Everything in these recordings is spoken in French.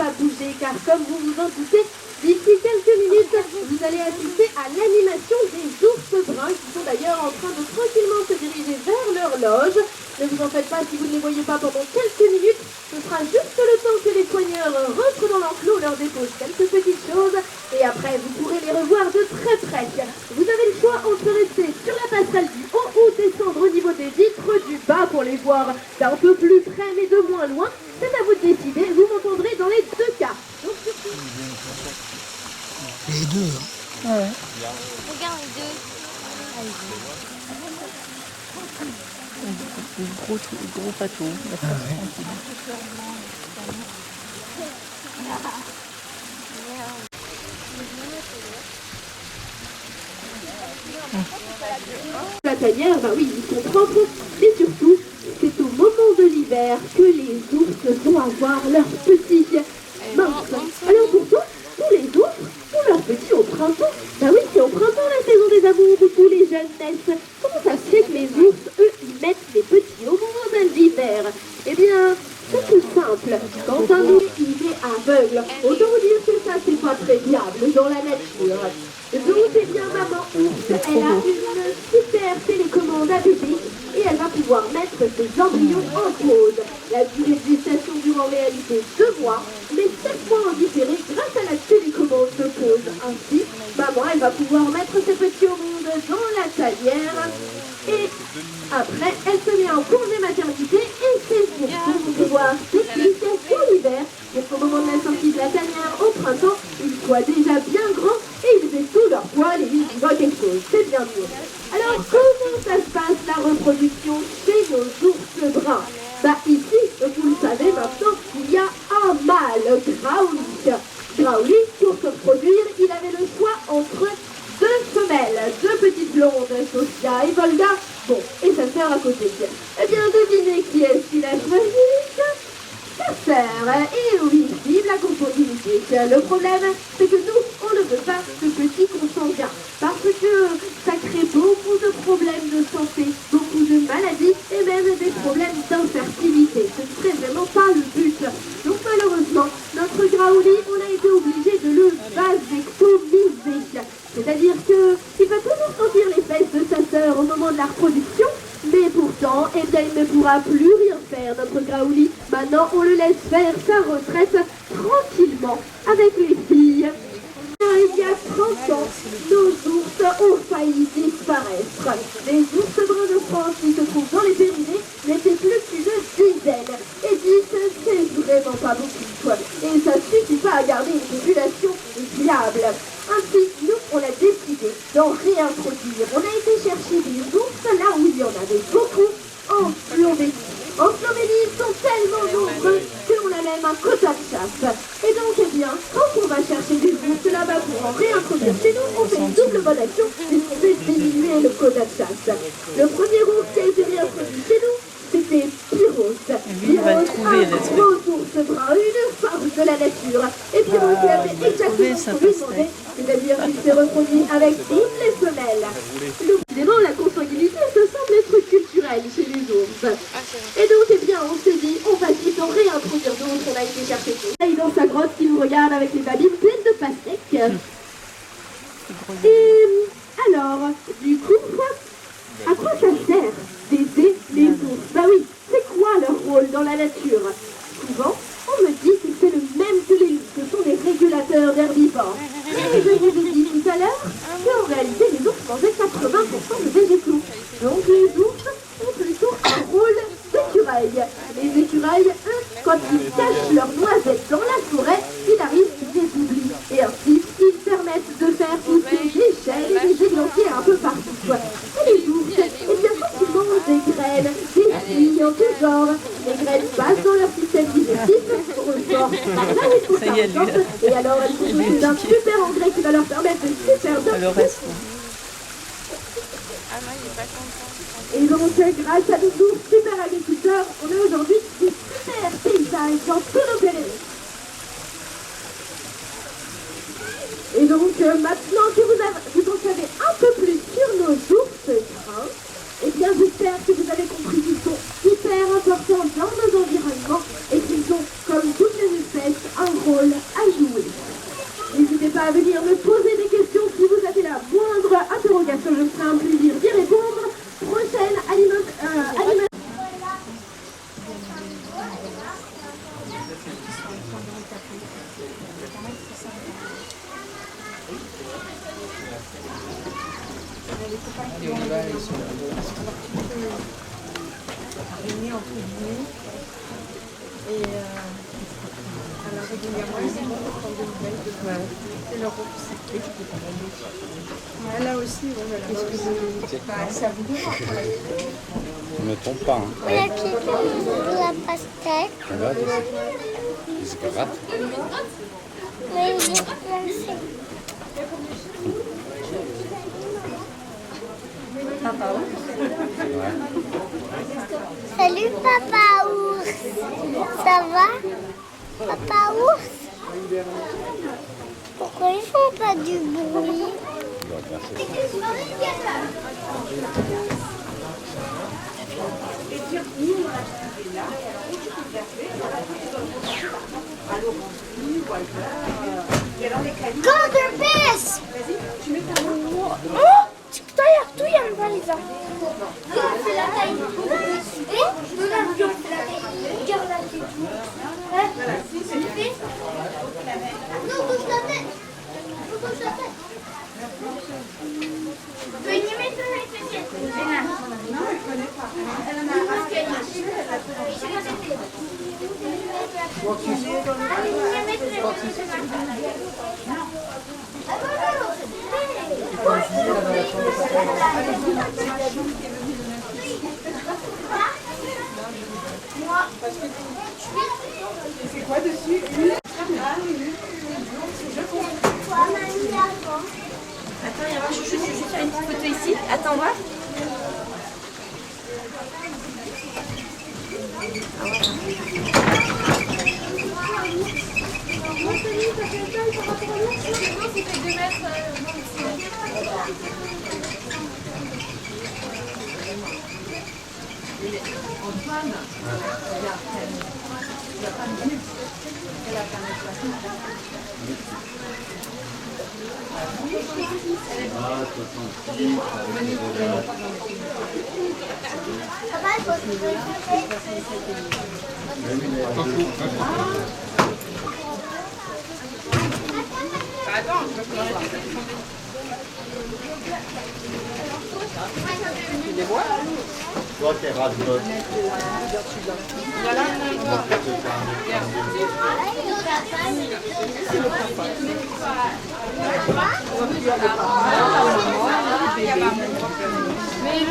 pas bouger car comme vous vous en doutez, d'ici quelques minutes, vous allez assister à l'animation des ours bruns qui sont d'ailleurs en train de tranquillement se diriger vers leur loge. Ne vous en faites pas si vous ne les voyez pas pendant quelques minutes. Ce sera juste le temps que les soigneurs rentrent dans l'enclos, leur déposent quelques petites choses et après vous pourrez les revoir de très près. Vous avez le choix entre rester sur la passerelle du haut ou descendre au niveau des vitres du bas pour les voir d'un peu plus près mais de moins loin. C'est à vous de décider, vous m'entendrez dans les deux cas. Les deux. Hein. Ouais. Regarde les deux. Gros pato. La tanière, bah oui, ils sont propres, mais surtout, c'est au moment de l'hiver que les ours vont avoir leurs petits minces. Alors pourquoi tous les ours font leurs petits au printemps? Bah oui, c'est au printemps la saison des amours où tous les jeunes naissent. Comment ça se fait que les ours, eux, ils mettent les petits au moment de l'hiver? Eh bien, c'est tout simple. Quand un ours il est aveugle, autant vous dire que ça c'est pas très viable dans la nature. Donc, eh bien, maman ours, elle a une super télécommande à bébé et elle va pouvoir mettre ses embryons en pause. La durée de gestation dure en réalité 2 mois, mais 7 mois en différé grâce à la télécommande de pause. Ainsi, maman, elle va pouvoir mettre ses petits au monde dans la tanière et après, elle se met en congé maternité et ses ours vont pouvoir s'équilibrer pour l'hiver pour qu'au moment de la sortie de la tanière au printemps, ils soient déjà bien grands et ils aient tout leur poil et ils voient quelque chose. C'est bien mieux. Alors, comment ça se passe la reproduction chez nos ours bruns? Bah ici, vous le savez maintenant, il y a un mâle, Growly. Growly, pour se produire, il avait le choix entre 2 femelles, 2 petites blondes, Sophia et Volga. Bon, et sa sœur à côté. Eh bien, devinez qui est-ce qu'il a choisi? Sa sœur. Et oui, vive la consanguinité. Le problème, c'est que nous, on ne veut pas de petits consanguins. Parce que ça crée beaucoup de problèmes de santé, beaucoup de maladies et même des problèmes d'infertilité. Ce ne serait vraiment pas le but. Donc malheureusement, notre Growly, on a été obligé de le vasectomiser. C'est-à-dire qu'il va toujours sentir les fesses de sa sœur au moment de la reproduction, mais pourtant, eh bien, il ne pourra plus rien faire, notre Growly. Maintenant, on le laisse faire sa retraite tranquillement avec les filles. Il y a 30 ans, nos ours ont failli disparaître. Les ours bruns de France qui se trouvent dans les Pyrénées n'étaient plus qu'une dizaine. Et 10, c'est vraiment pas beaucoup. Et ça suffit pas à garder une population viable. Ainsi, nous, on a décidé d'en réintroduire. On a été chercher des ours là où il y en avait beaucoup en Slovénie. En Slovénie, ils sont tellement nombreux qu'on a même un quota de chasse. Et donc, eh bien, quand on va chercher des ours là-bas pour en réintroduire chez nous, on fait une double bonne action puisqu'on fait diminuer le quota de chasse. Le premier ours qui a été réintroduit chez nous, c'était Pyros. Pyros, un gros ours brun, une force de la nature. Et Pyros, il a fait exactement ce qu'on lui demandait, c'est-à-dire qu'il s'est reproduit avec toutes les femelles. Décidément, la consanguinité, ça semble être culturel chez les ours. Et donc, eh bien, on s'est dit, on va vite en réintroduire d'autres, on a été chercher tout. Il est dans sa grotte qui nous regarde avec les babines pleines de pastèques. Et alors, du coup, à quoi ça sert d'aider les ours? Bah oui, c'est quoi leur rôle dans la nature? Souvent, on me dit que c'est le même que les loups, ce sont des régulateurs d'herbivores. Et je vous ai dit tout à l'heure qu'en réalité, les ours mangeaient 80% de végétaux. Donc les ours ont plutôt un rôle d'écureuil. Les écureuils, eux, quand ils cachent leurs noisettes dans la forêt, il arrive qu'ils les oublient. Et ainsi, ils permettent de faire pousser des chênes et des églantiers un peu partout. Et les ours, eh bien, quand ils mangent des graines, des filles en tout genre, les graines passent dans leur système digestif, ressortent par là où il faut faire en sorte, et alors elles sont dotées d'un super engrais qui va leur permettre de super bien. Et donc, grâce à nos ours super agriculteurs, on a aujourd'hui des super paysages dans tous nos Pyrénées. Et donc, maintenant que vous en savez un peu plus sur nos ours bruns, eh bien, j'espère que vous avez compris qu'ils sont hyper importants dans nos environnements et qu'ils ont, comme toutes les espèces, un rôle Réunis entre guillemets. Et alors régulièrement, ils vont prendre des nouvelles de leur recycler. Ouais, là aussi, bon, voilà. Ça vous dira. Ne me trompe pas. Hein. La petite de la pastèque. Regarde ici. Ils se grattent. Oui, il est placé. Papa ours. Ouais. Salut papa ours. Ça va? Papa ours? Pourquoi ils font pas du bruit? Il doit passer. Contrepèse! Oh! D'ailleurs, tout y a un valise. C'est la taille. Et nous l'avions fait la taille. Regarde la tête. Non, bouge la tête. Bouge la tête. Venez mettre la tête. Non, elle connaît pas. Elle en a un. C'est quoi dessus? Attends, il y a un chouchou, je vais juste faire une petite photo ici. Attends, voir. Toi, t'es rase-botte. Mais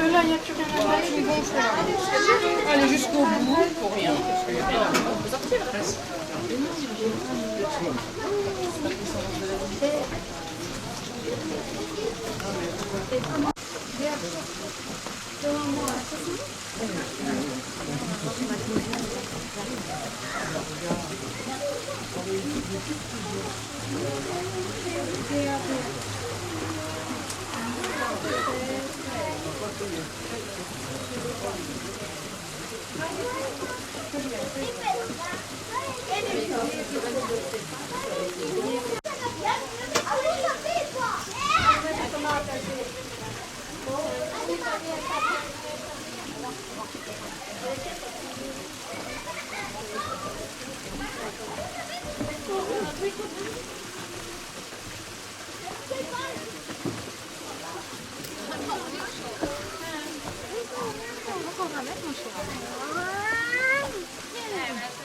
là, il n'y a plus rien à faire, il est gonflé là. Allez jusqu'au bout pour rien. Parce qu'il y a rien à faire. On peut sortir.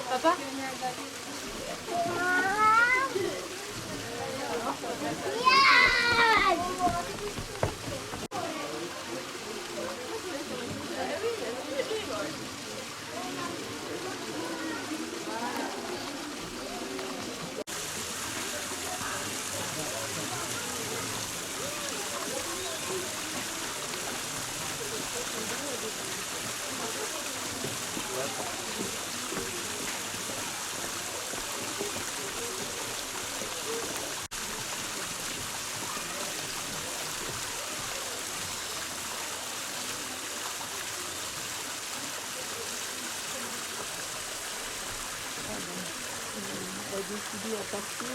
Papa? décidé à partir.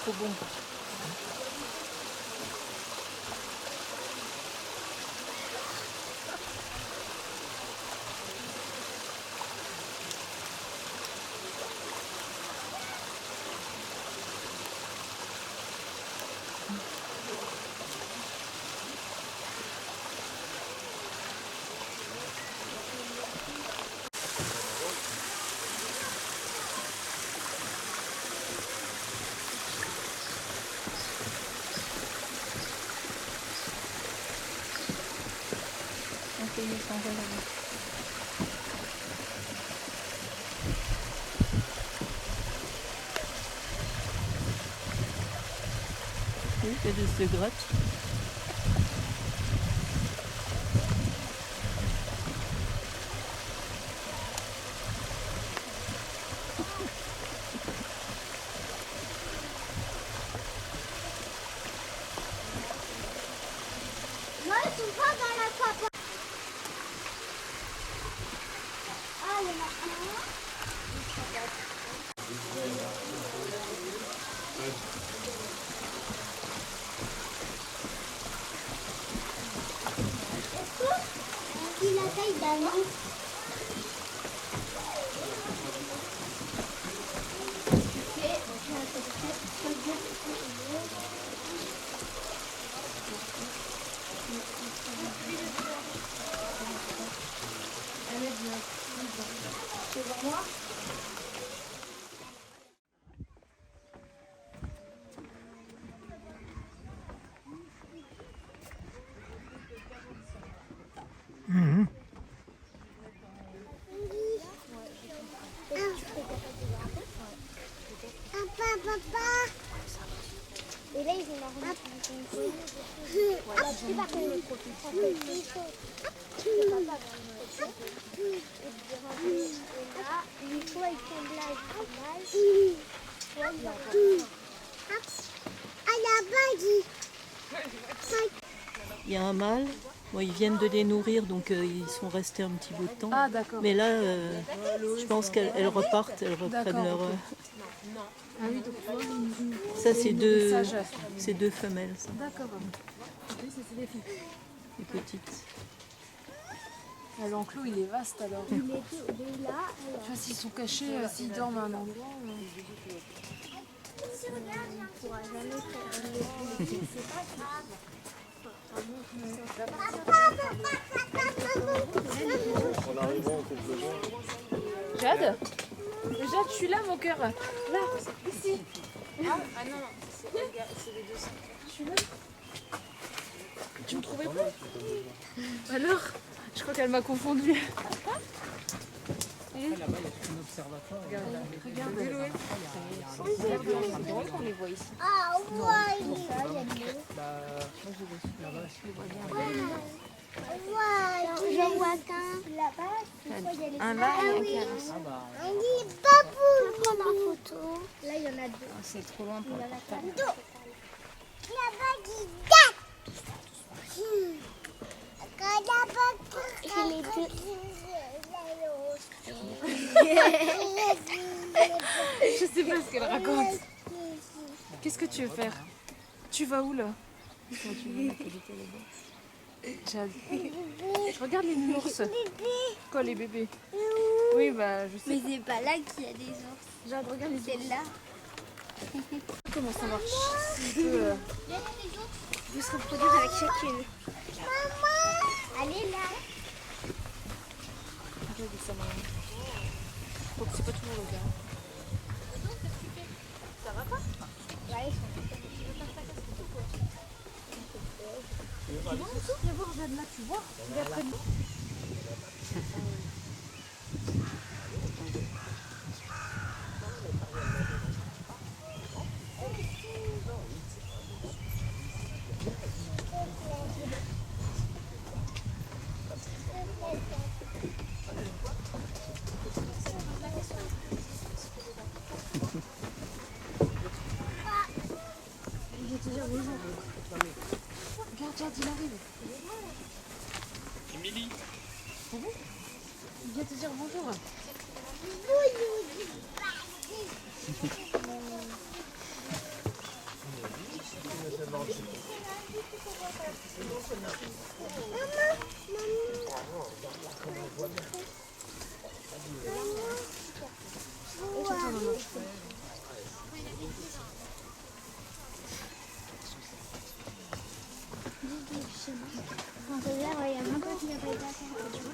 trop bon. Oui, ça se gratte. Moi, ils sont pas dans la papa. Ah, il y en a un. Il a la taille d'un an. Papa. Et là, ils ont la Il y a un mâle. Bon, ils viennent de les nourrir, donc ils sont restés un petit bout de temps. Ah, d'accord. Mais là, je pense qu'elles repartent, elles reprennent D'accord, leur... Ah oui, donc tu vois, Ça, c'est deux messages. femelles, ça, D'accord. Oui, c'est des filles. les petites. Ah, l'enclos, il est vaste alors. Il est là. Tu vois, s'ils sont cachés, s'ils dorment à un endroit. Jade, je suis là, mon cœur. Là, ici. Ah non, c'est les deux. Je suis là. Tu me trouvais pas? Alors, je crois qu'elle m'a confondue. Là-bas, il y a tout un observatoire. Regarde, c'est drôle qu'on les voit ici. Ah, ouais, il est là, il y a de l'eau. Là-bas, J'en vois qu'un là-bas. Un là et un qui oui. avance. On dit babou. Prends ma photo. Là, il y en a deux. C'est trop loin pour le portable. Là-bas, qui date. Et les deux. Je sais pas ce qu'elle raconte. Qu'est-ce que tu veux faire? Tu vas où là? Jade. Regarde les nounours. Quoi, les bébés? Oui, bah je sais. Mais c'est pas là qu'il y a des ours. Jade, regarde les C'est là. comment ça marche. Il peut se reproduire avec chacune. Maman, allez là. Donc c'est pas toujours le cas. Ça va pas? Ouais, ils sont Viens voir Jade là, tu vois? Viens près de nous. Je vais te dire bonjour. Regarde, Jade, il arrive. Émilie. Il vient te dire bonjour. Quand c'est là, il y a même pas qu'il n'y a pas été à faire.